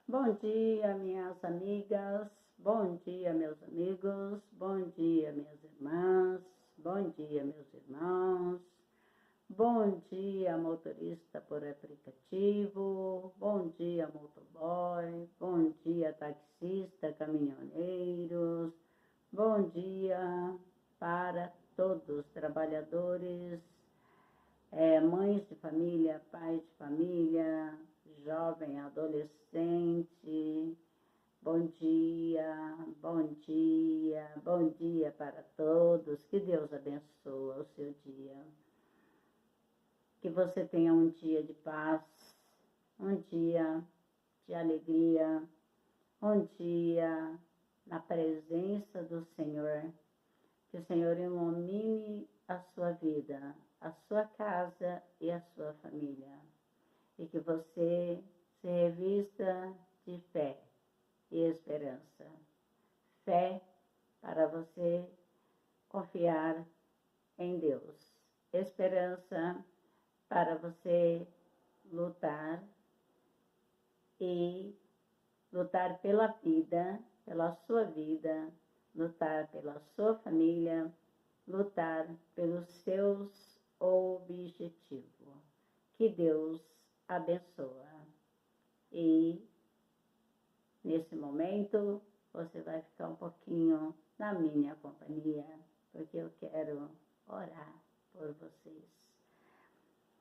Bom dia, minhas amigas, bom dia, meus amigos, bom dia, minhas irmãs, bom dia, meus irmãos, bom dia, motorista por aplicativo, bom dia, motoboy, bom dia, taxista, caminhoneiros, bom dia para todos os trabalhadores, mães de família, pais de família, jovem, adolescente, bom dia, bom dia, bom dia para todos, que Deus abençoe o seu dia, que você tenha um dia de paz, um dia de alegria, um dia na presença do Senhor, que o Senhor ilumine a sua vida, a sua casa e a sua família, e que você se revista de fé e esperança. Fé para você confiar em Deus. Esperança para você lutar e lutar pela vida, pela sua vida, lutar pela sua família, lutar pelos seus objetivos. Que Deus abençoe. E nesse momento você vai ficar um pouquinho na minha companhia, porque eu quero orar por vocês.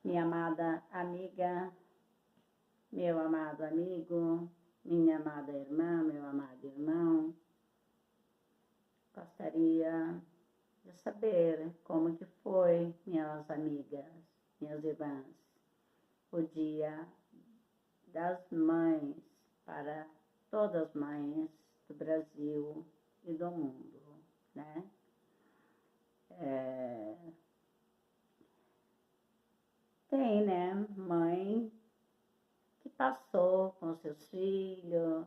Minha amada amiga, meu amado amigo, minha amada irmã, meu amado irmão, gostaria de saber como que foi, minhas amigas, minhas irmãs, o Dia das Mães para todas as mães do Brasil e do mundo, né? Tem, né, mãe que passou com seus filhos,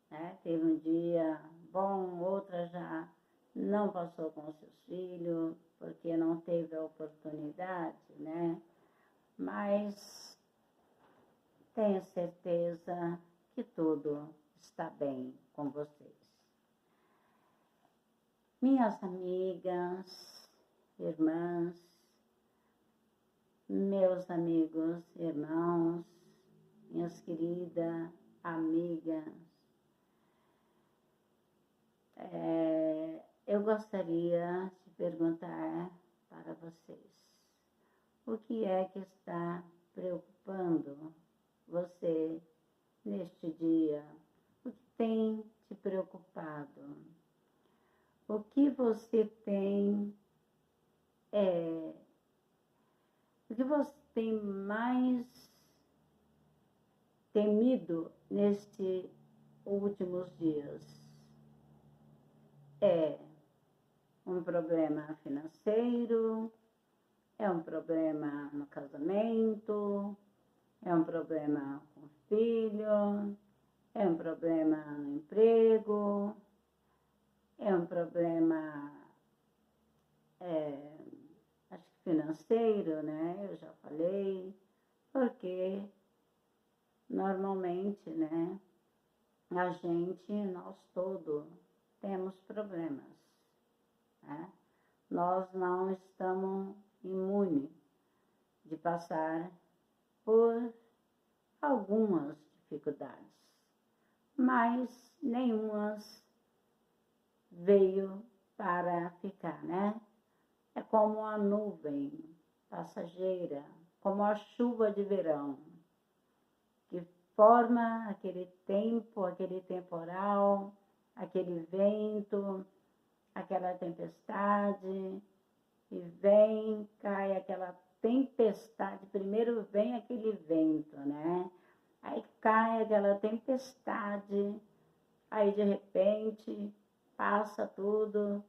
né? Teve um dia bom, outra já não passou com seus filhos, porque não teve a oportunidade, né? Mas tenho certeza que tudo está bem com vocês. Minhas amigas, irmãs, meus amigos, irmãos, minhas queridas amigas, eu gostaria de perguntar para vocês, o que é que está preocupando você neste dia? O que tem te preocupado? O que você tem, o que você tem mais temido nestes últimos dias? É um problema financeiro? É um problema no casamento? É um problema com o filho? É um problema no emprego? É um problema, acho que financeiro, né? Eu já falei, porque normalmente, né, nós todos temos problemas, né? Nós não estamos imunes de passar por algumas dificuldades, mas nenhumas veio para ficar, né? É como a nuvem passageira, como a chuva de verão, que forma aquele tempo, aquele temporal, aquele vento, aquela tempestade, e vem, cai aquela tempestade, primeiro vem aquele vento, né? Aí cai aquela tempestade, aí de repente passa tudo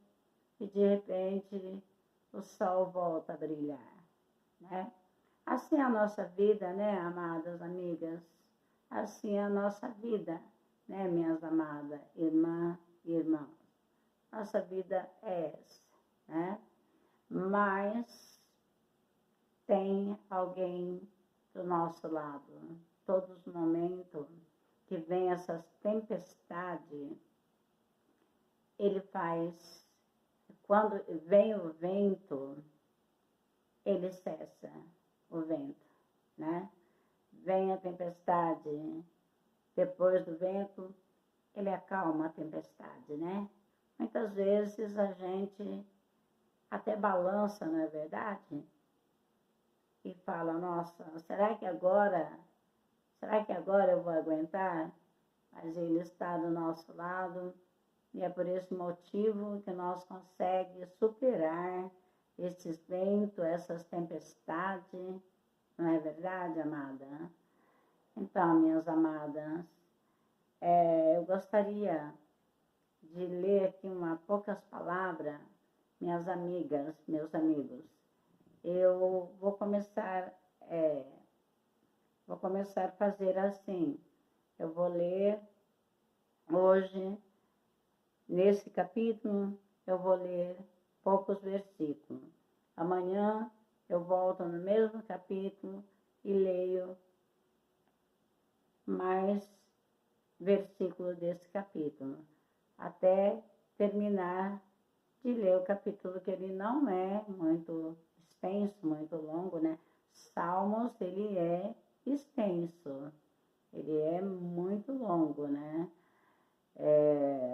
e de repente o sol volta a brilhar, né? Assim é a nossa vida, né, amadas amigas? Assim é a nossa vida, né, minhas amadas irmãs e irmãos? Nossa vida é essa, né? Mas tem alguém do nosso lado, todos os momentos que vem vem essas tempestades, ele faz, quando vem o vento, ele cessa o vento, né? Vem a tempestade, depois do vento, ele acalma a tempestade, né? Muitas vezes a gente até balança, não é verdade? E fala, nossa, será que agora eu vou aguentar? Mas ele está do nosso lado e é por esse motivo que nós conseguimos superar esses ventos, essas tempestades, não é verdade, amada? Então, minhas amadas, eu gostaria de ler aqui poucas palavras, minhas amigas, meus amigos. Eu vou começar a fazer assim. Eu vou ler hoje, nesse capítulo, eu vou ler poucos versículos. Amanhã eu volto no mesmo capítulo e leio mais versículos desse capítulo, até terminar de ler o capítulo, que ele não é muito extenso, muito longo, né? Salmos, ele é extenso, ele é muito longo, né?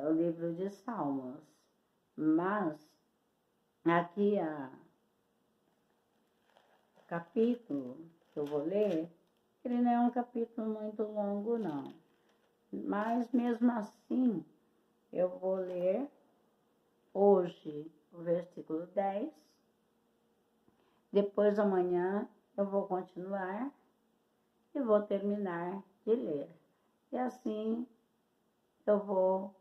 O livro de Salmos. Mas, aqui, o capítulo que eu vou ler, ele não é um capítulo muito longo, não. Mas, mesmo assim, eu vou ler hoje o versículo 10. Depois, amanhã, eu vou continuar e vou terminar de ler. E assim, eu vou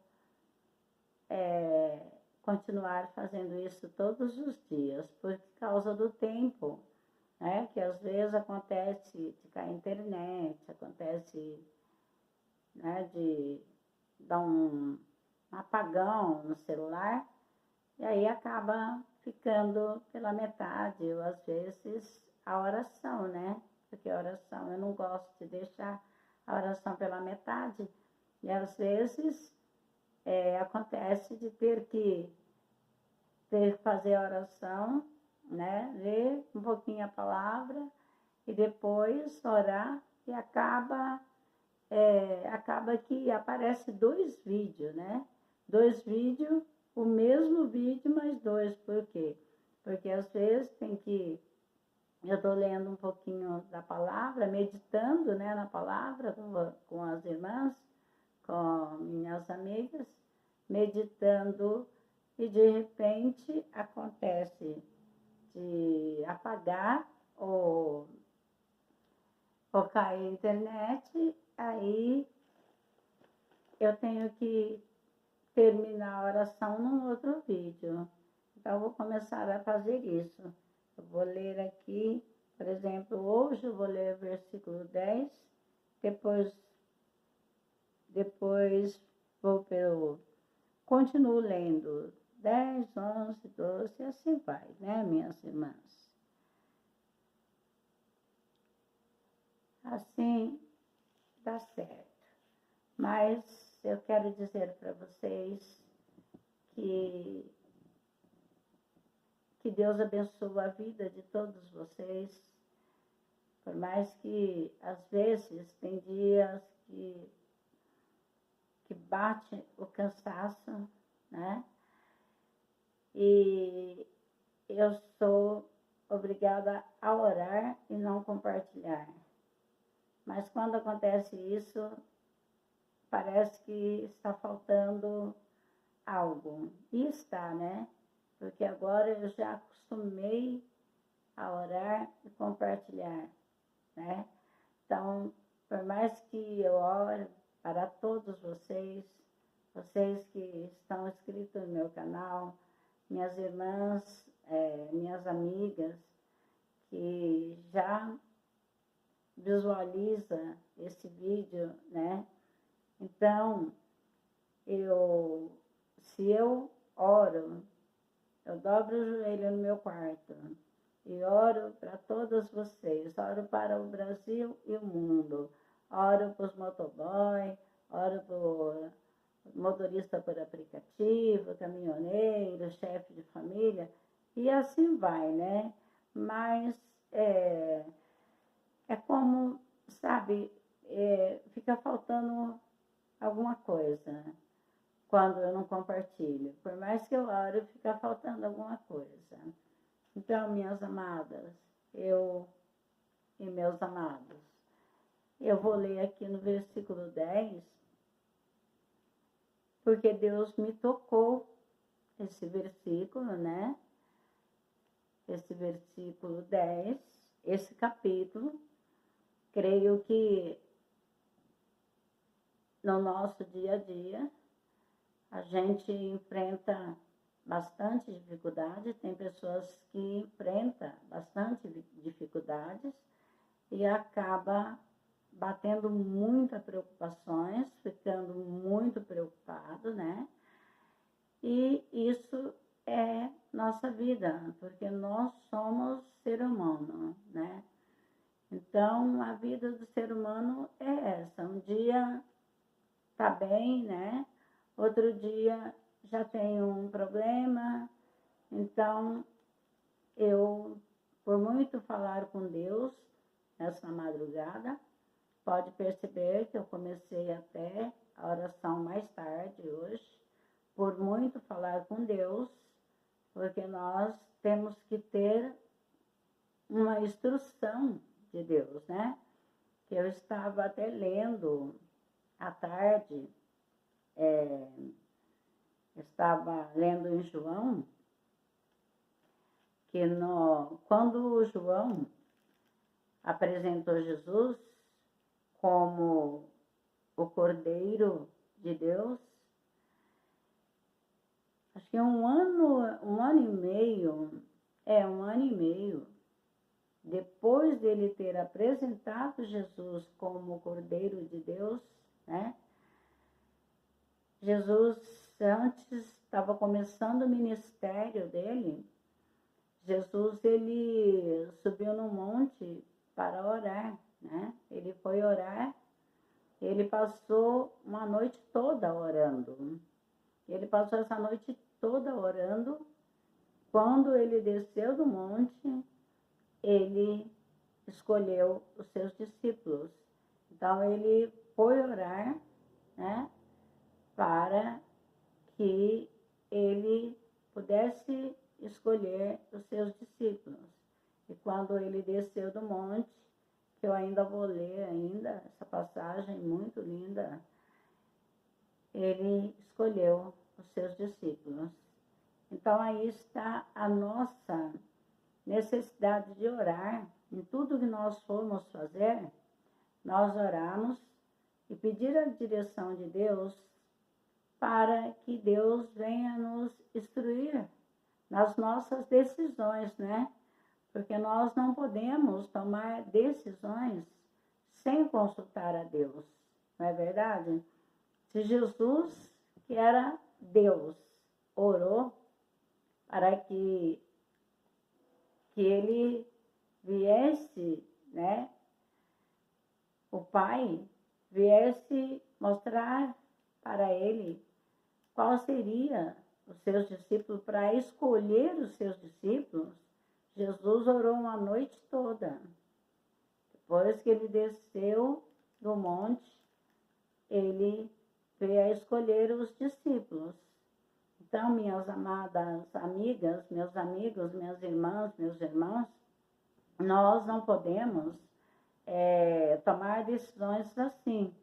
continuar fazendo isso todos os dias, por causa do tempo, né? Que às vezes acontece de cair a internet, acontece, né, de dar um apagão no celular, e aí acaba ficando pela metade, ou às vezes a oração, né? Porque a oração, eu não gosto de deixar a oração pela metade, e às vezes acontece de ter que fazer a oração, né? Ler um pouquinho a palavra e depois orar, e acaba que aparece 2 vídeos, né? 2 vídeos, o mesmo vídeo, mas 2. Por quê? Porque às vezes eu estou lendo um pouquinho da palavra, meditando, né, na palavra com as irmãs, com minhas amigas, meditando, e de repente acontece de apagar ou cair a internet, aí eu tenho que terminar a oração num outro vídeo. Então, eu vou começar a fazer isso. Eu vou ler aqui, por exemplo, hoje eu vou ler o versículo 10, depois continuo lendo 10, 11, 12, e assim vai, né, minhas irmãs? Assim dá certo. Mas eu quero dizer para vocês que Deus abençoe a vida de todos vocês, por mais que às vezes tem dias que bate o cansaço, né? E eu sou obrigada a orar e não compartilhar. Mas quando acontece isso, parece que está faltando algo. E está, né? Porque agora eu já acostumei a orar e compartilhar, né? Então, por mais que eu ore para todos vocês que estão inscritos no meu canal, minhas irmãs, minhas amigas, que já visualiza esse vídeo, né? Então, se eu oro, eu dobro o joelho no meu quarto e oro para todos vocês, oro para o Brasil e o mundo, oro para os motoboy, oro por motorista por aplicativo, caminhoneiro, chefe de família, e assim vai, né? Mas é como, sabe, fica faltando alguma coisa quando eu não compartilho. Por mais que eu ore, fica faltando alguma coisa. Então, minhas amadas, eu e meus amados, eu vou ler aqui no versículo 10, porque Deus me tocou esse versículo, né? Esse versículo 10, esse capítulo. Creio que no nosso dia a dia a gente enfrenta bastante dificuldade, tem pessoas que enfrentam bastante dificuldades e acaba batendo muitas preocupações, ficando muito preocupado, né? E isso é nossa vida, porque nós somos ser humano, né? Então, a vida do ser humano é essa. Um dia tá bem, né? Outro dia já tem um problema. Então, eu, por muito falar com Deus nessa madrugada, pode perceber que eu comecei até a oração mais tarde hoje, por muito falar com Deus, porque nós temos que ter uma instrução de Deus, né? Que eu estava até lendo à tarde, estava lendo em João, que quando João apresentou Jesus como o Cordeiro de Deus, acho que um ano e meio, depois dele ter apresentado Jesus como o Cordeiro de Deus, né? Jesus, antes, estava começando o ministério dele. Jesus, ele subiu no monte para orar, né? Ele foi orar, ele passou uma noite toda orando. Ele passou essa noite toda orando. Quando ele desceu do monte, ele escolheu os seus discípulos. Então, ele foi orar, né, para que ele pudesse escolher os seus discípulos. E quando ele desceu do monte, que eu ainda vou ler ainda, essa passagem muito linda, ele escolheu os seus discípulos. Então, aí está a nossa necessidade de orar. Em tudo que nós formos fazer, nós oramos e pedir a direção de Deus para que Deus venha nos instruir nas nossas decisões, né? Porque nós não podemos tomar decisões sem consultar a Deus, não é verdade? Se Jesus, que era Deus, orou para que ele viesse, né? O Pai viesse mostrar para ele qual seria os seus discípulos, para escolher os seus discípulos. Jesus orou uma noite toda. Depois que ele desceu do monte, ele veio a escolher os discípulos. Então, minhas amadas amigas, meus amigos, minhas irmãs, meus irmãos, nós não podemos tomar decisões assim.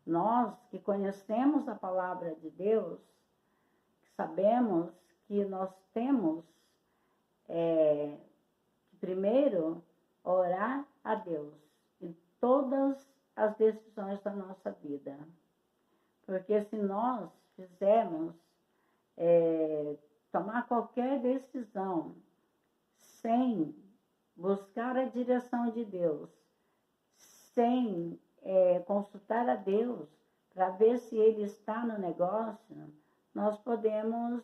Nós que conhecemos a palavra de Deus, que sabemos que nós temos que primeiro orar a Deus em todas as decisões da nossa vida. Porque se nós fizermos tomar qualquer decisão sem buscar a direção de Deus, sem consultar a Deus para ver se Ele está no negócio, nós podemos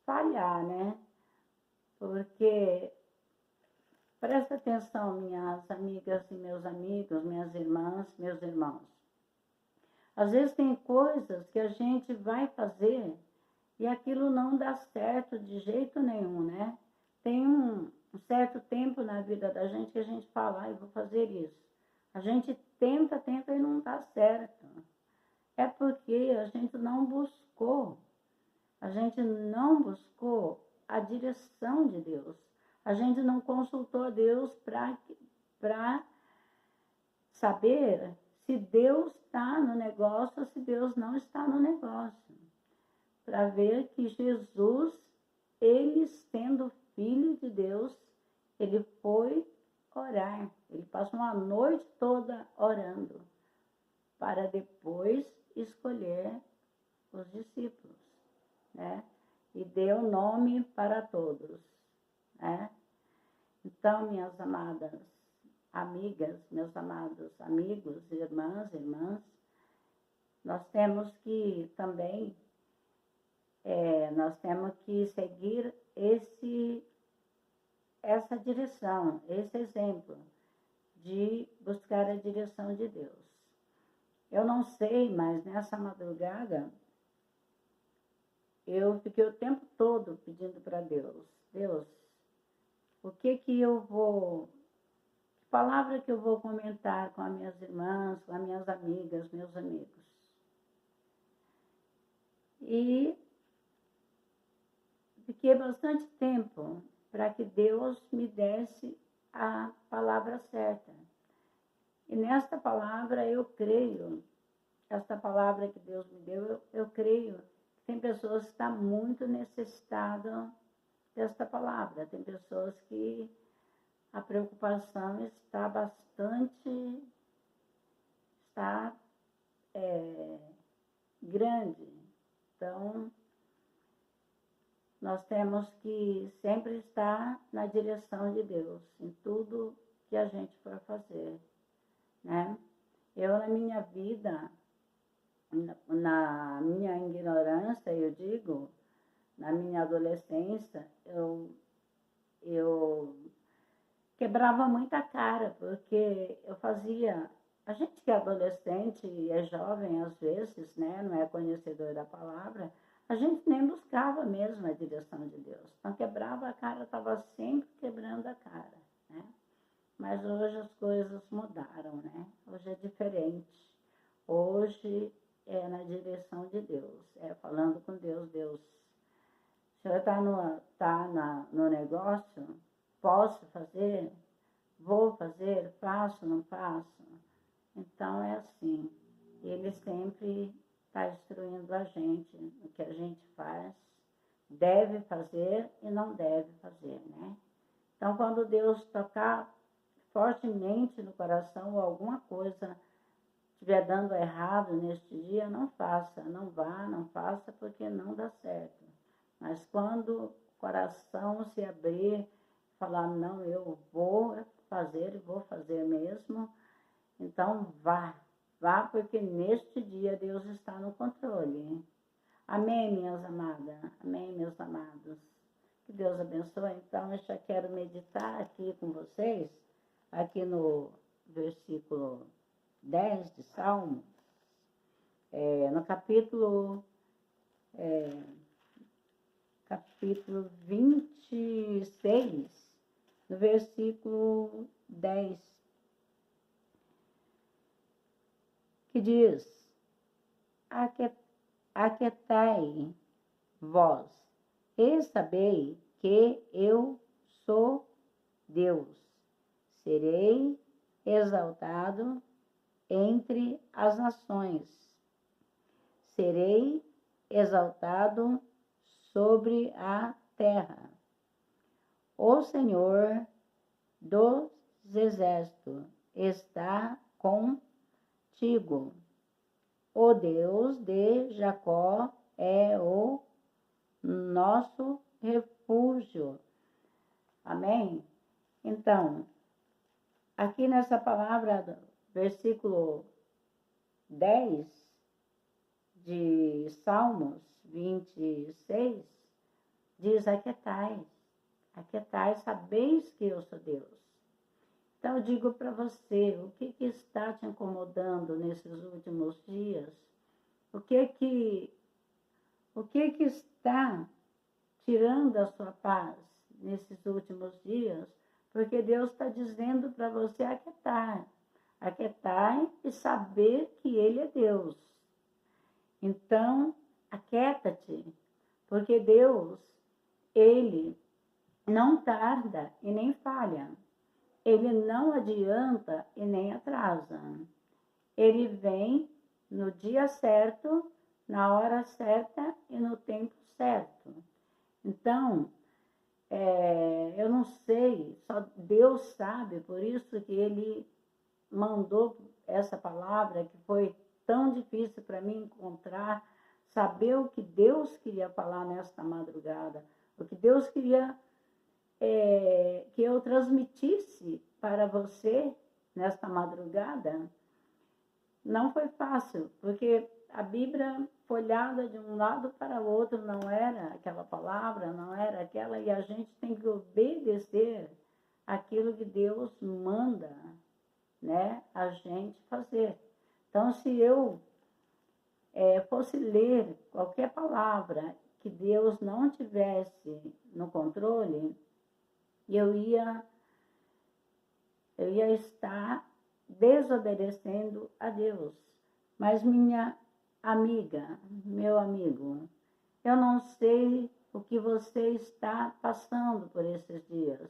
falhar, né? Porque Presta atenção, minhas amigas e meus amigos, minhas irmãs, meus irmãos. Às vezes tem coisas que a gente vai fazer e aquilo não dá certo de jeito nenhum, né? Tem um certo tempo na vida da gente que a gente fala, eu vou fazer isso. A gente tenta e não dá certo. É porque a gente não buscou a direção de Deus. A gente não consultou a Deus para saber se Deus está no negócio ou se Deus não está no negócio. Para ver que Jesus, ele sendo filho de Deus, ele foi orar. Ele passou uma noite toda orando para depois escolher os discípulos, né? E deu nome para todos, né? Então, minhas amadas amigas, meus amados amigos, irmãs, nós temos que também, nós temos que seguir essa direção, esse exemplo de buscar a direção de Deus. Eu não sei, mas nessa madrugada, eu fiquei o tempo todo pedindo para Deus, o que palavra que eu vou comentar com as minhas irmãs, com as minhas amigas, meus amigos. E fiquei bastante tempo para que Deus me desse a palavra certa. E nesta palavra eu creio, esta palavra que Deus me deu, eu creio que tem pessoas que estão muito necessitadas desta palavra. Tem pessoas que a preocupação está grande. Então, nós temos que sempre estar na direção de Deus, em tudo que a gente for fazer, né? Eu, na minha vida, na minha ignorância, eu digo, na minha adolescência, eu quebrava muita cara, porque eu fazia... A gente que é adolescente e é jovem, às vezes, né, não é conhecedor da palavra, a gente nem buscava mesmo a direção de Deus. Então, quebrava a cara, estava sempre quebrando a cara, né? Mas hoje as coisas mudaram, né? Hoje é diferente. Hoje é na direção de Deus, é falando com Deus. Deus, o senhor está no negócio? Posso fazer? Vou fazer? Faço, não faço? Então é assim, ele sempre está instruindo a gente o que a gente faz, deve fazer e não deve fazer, né? Então, quando Deus tocar fortemente no coração ou alguma coisa estiver dando errado neste dia, não faça, não vá, não faça, porque não dá certo. Mas quando o coração se abrir, falar, não, eu vou fazer e vou fazer mesmo, então vá, porque neste dia Deus está no controle. Hein? Amém, minhas amadas? Amém, meus amados? Que Deus abençoe. Então, eu já quero meditar aqui com vocês, aqui no versículo 10 de Salmo, no capítulo 26, no versículo 10, que diz, aquietai vós, e sabei que eu sou Deus, serei exaltado entre as nações, serei exaltado sobre a terra. O Senhor dos exércitos está contigo. O Deus de Jacó é o nosso refúgio. Amém? Então, aqui nessa palavra, versículo 10 de Salmos 26, diz, aquietai, sabeis que eu sou Deus. Então eu digo para você, o que está te incomodando nesses últimos dias? O que está tirando a sua paz nesses últimos dias? Porque Deus está dizendo para você aquietar e saber que Ele é Deus. Então, aquieta-te, porque Deus, Ele não tarda e nem falha. Ele não adianta e nem atrasa. Ele vem no dia certo, na hora certa e no tempo certo. Então, eu não sei, só Deus sabe, por isso que Ele mandou essa palavra, que foi tão difícil para mim encontrar, saber o que Deus queria falar nesta madrugada, o que Deus queria que eu transmitisse para você nesta madrugada. Não foi fácil, porque a Bíblia folhada de um lado para o outro não era aquela palavra, não era aquela, e a gente tem que obedecer aquilo que Deus manda, né, a gente fazer. Então, se eu fosse ler qualquer palavra que Deus não tivesse no controle, eu ia estar desobedecendo a Deus. Mas minha amiga, meu amigo, eu não sei o que você está passando por esses dias,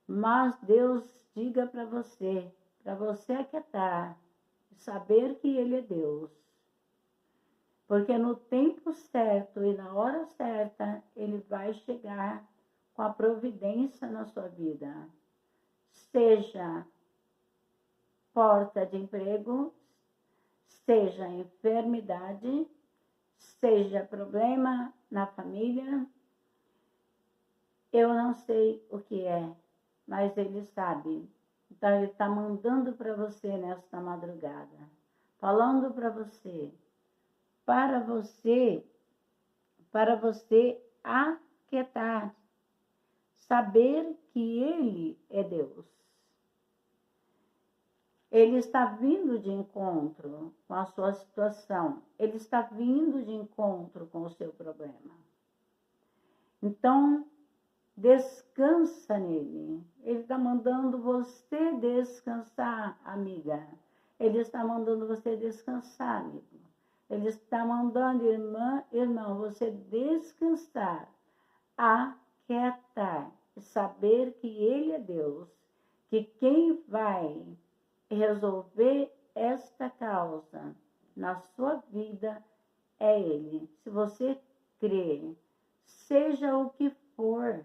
mas Deus diga para você aquietar e saber que Ele é Deus. Porque no tempo certo e na hora certa, Ele vai chegar com a providência na sua vida. Seja porta de emprego, seja enfermidade, seja problema na família, eu não sei o que é, mas Ele sabe. Então Ele está mandando para você nesta madrugada, falando para você aquietar, saber que Ele é Deus. Ele está vindo de encontro com a sua situação. Ele está vindo de encontro com o seu problema. Então, descansa nele. Ele está mandando você descansar, amiga. Ele está mandando você descansar, amigo. Ele está mandando, irmão, você descansar, aquietar e saber que Ele é Deus, que quem vai resolver esta causa na sua vida é Ele. Se você crê, seja o que for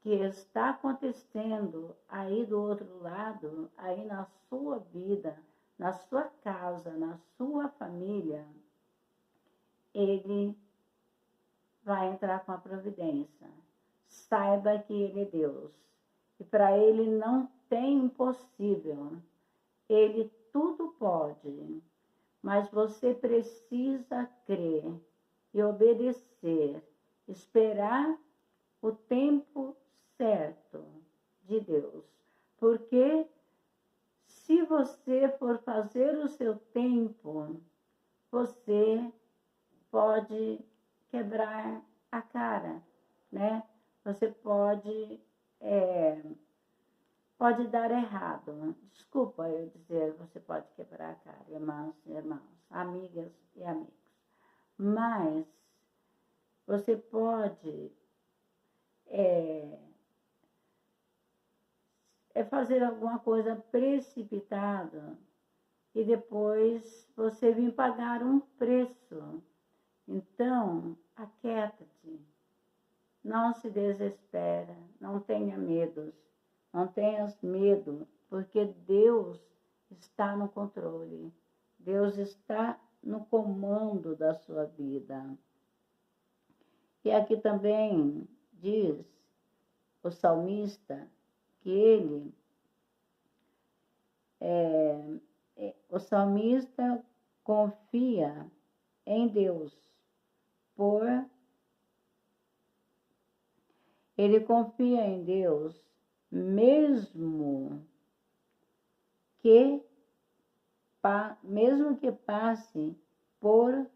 que está acontecendo aí do outro lado, aí na sua vida, na sua casa, na sua família, Ele vai entrar com a providência. Saiba que Ele é Deus. E para Ele não tem impossível. Ele tudo pode. Mas você precisa crer e obedecer. Esperar o tempo certo de Deus. Porque se você for fazer o seu tempo, você pode quebrar a cara, né? Você pode dar errado. Desculpa eu dizer, você pode quebrar a cara, irmãs e irmãos, amigas e amigos. Mas você pode fazer alguma coisa precipitada e depois você vir pagar um preço. Então, aquieta-te, não se desespera, não tenha medos, não tenhas medo, porque Deus está no controle, Deus está no comando da sua vida. E aqui também diz o salmista que o salmista confia em Deus, ele confia em Deus mesmo que passe por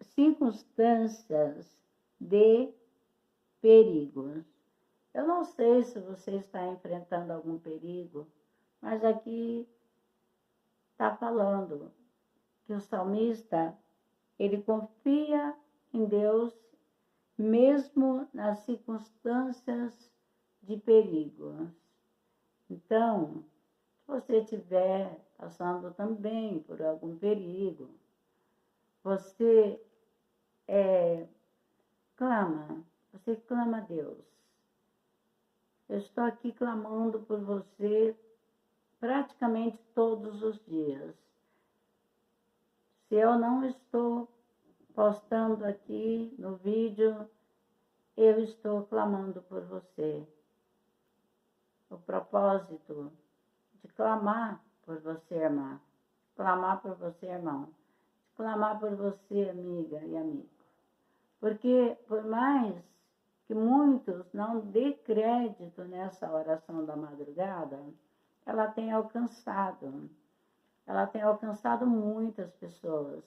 circunstâncias de perigos. Eu não sei se você está enfrentando algum perigo, mas aqui está falando que o salmista, ele confia em Deus mesmo nas circunstâncias de perigo. Então, se você estiver passando também por algum perigo, você clama a Deus. Eu estou aqui clamando por você praticamente todos os dias. Se eu não estou postando aqui no vídeo, eu estou clamando por você. O propósito de clamar por você, irmã, clamar por você, irmão, de clamar por você, amiga e amigo. Porque por mais que muitos não dê crédito nessa oração da madrugada, ela tem alcançado muitas pessoas.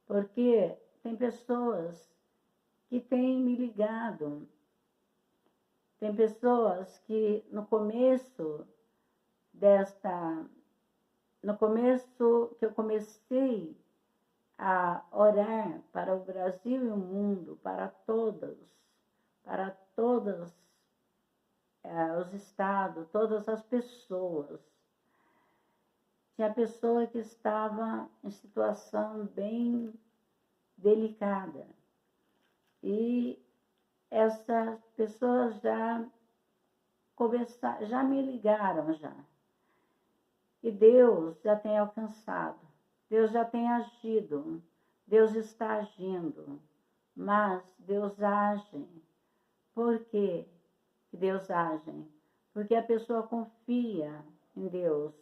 Porque tem pessoas que têm me ligado, tem pessoas que no começo que eu comecei a orar para o Brasil e o mundo, para todos os estados, todas as pessoas. Tinha pessoa que estava em situação bem delicada. E essas pessoas já me ligaram já. E Deus já tem alcançado, Deus já tem agido, Deus está agindo, mas Deus age. Por quê que Deus age? Porque a pessoa confia em Deus.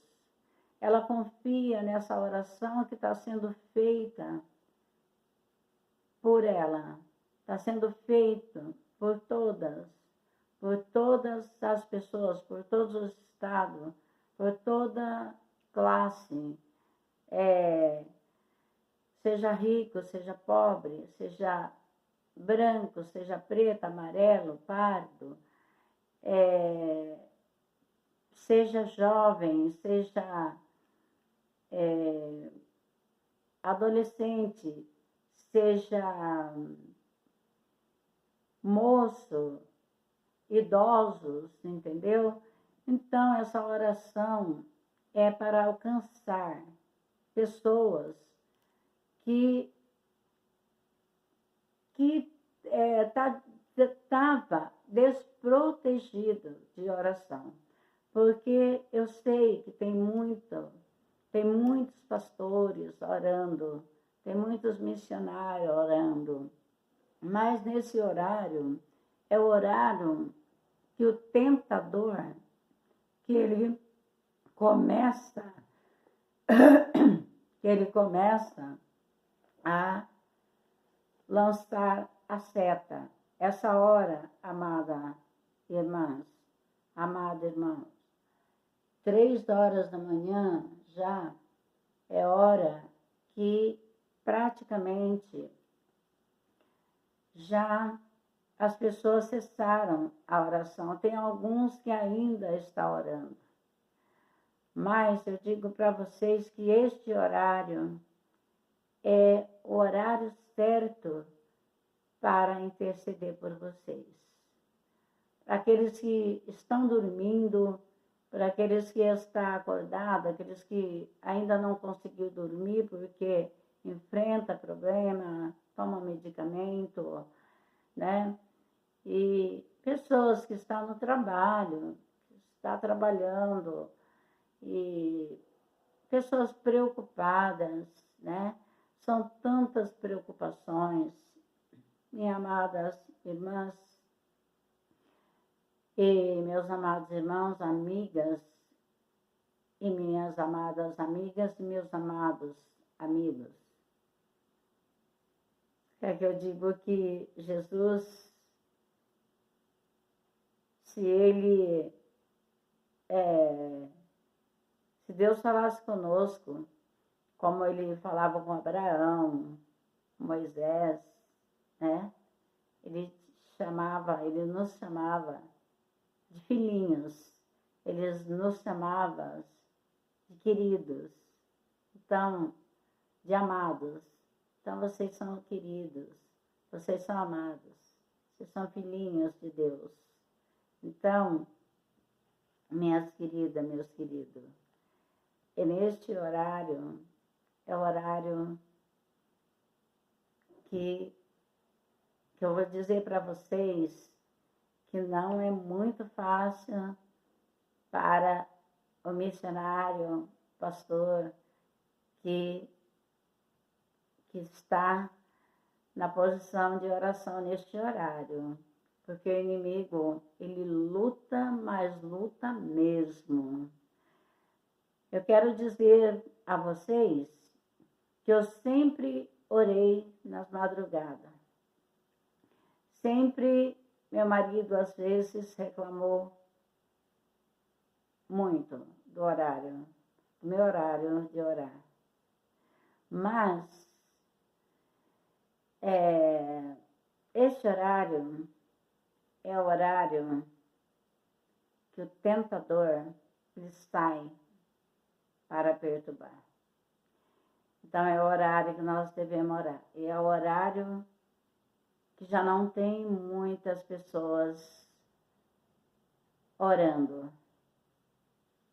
Ela confia nessa oração que está sendo feita por ela, está sendo feito por todas as pessoas, por todos os estados, por toda classe, seja rico, seja pobre, seja branco, seja preto, amarelo, pardo, seja jovem, seja adolescente, seja moço, idosos, entendeu? Então, essa oração é para alcançar pessoas que estava desprotegido de oração, porque eu sei que tem muitos pastores orando, tem muitos missionários orando, mas nesse horário é o horário que o tentador, que ele começa a lançar a seta. Essa hora, amada irmãs, amados irmãos, 3h da manhã já é hora que praticamente já as pessoas cessaram a oração. Tem alguns que ainda estão orando. Mas eu digo para vocês que este horário é o horário certo para interceder por vocês. Para aqueles que estão dormindo, para aqueles que estão acordados, aqueles que ainda não conseguiu dormir porque enfrenta problema, toma medicamento, né? E pessoas que estão no trabalho, que estão trabalhando, e pessoas preocupadas, né? São tantas preocupações, minhas amadas irmãs e meus amados irmãos, amigas, e minhas amadas amigas e meus amados amigos. É que eu digo que Jesus se ele, se Deus falasse conosco, como ele falava com Abraão, Moisés, né? Ele nos chamava de filhinhos, ele nos chamava de queridos, então, de amados. Então, vocês são queridos, vocês são amados, vocês são filhinhos de Deus. Então, minhas queridas, meus queridos, e neste horário, é o horário que eu vou dizer para vocês que não é muito fácil para o missionário, pastor, que está na posição de oração neste horário. Porque o inimigo, ele luta, mas luta mesmo. Eu quero dizer a vocês que eu sempre orei nas madrugadas. Sempre meu marido, às vezes, reclamou muito do horário, do meu horário de orar. Mas, esse horário é o horário que o tentador ele sai para perturbar. Então, é o horário que nós devemos orar. E é o horário que já não tem muitas pessoas orando.